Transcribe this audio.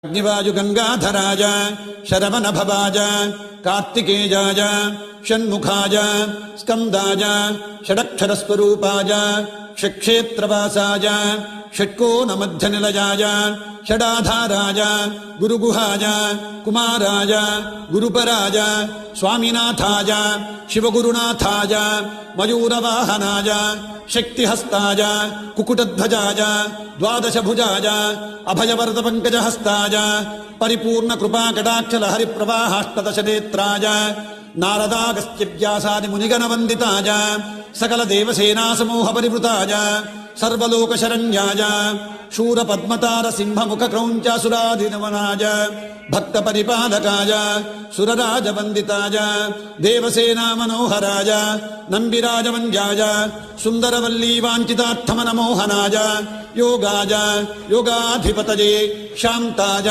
अग्निवायु गंगाधराज शरवण भवाज कार्तिकेयाज षण्मुखाज स्कंदाज षडक्षर स्वरूपाज षट्क्षेत्रवासाज षट्कोण मध्य निलयाज षडाधाराज गुरुगुहाज कुमाराज गुरुपराज स्वामीनाथाज शिवगुरुनाथाज मयूरवाहनाज शक्तिहस्ताज कुकुटध्वजाज द्वादशभुजाज अभयवरद पंकजहस्ताज परिपूर्ण कृपाकटाक्षलहरि प्रवाहाष्टदशनेत्राज नारदागस्त्य मुनिगण वंदिताज सकल देवसेना समूह परिवृताज सर्वलोक शरण्याज शूर पद्मतार सिंह मुख क्रौंचासुराधिनवनाज भक्त परिपालकाज सुरराज वंदिताज देवसेना मनोहराज नंबिराज वंजाज सुंदरवल्ली वांछितार्थम नमोहनाज योगाज योगाधिपतये शांताज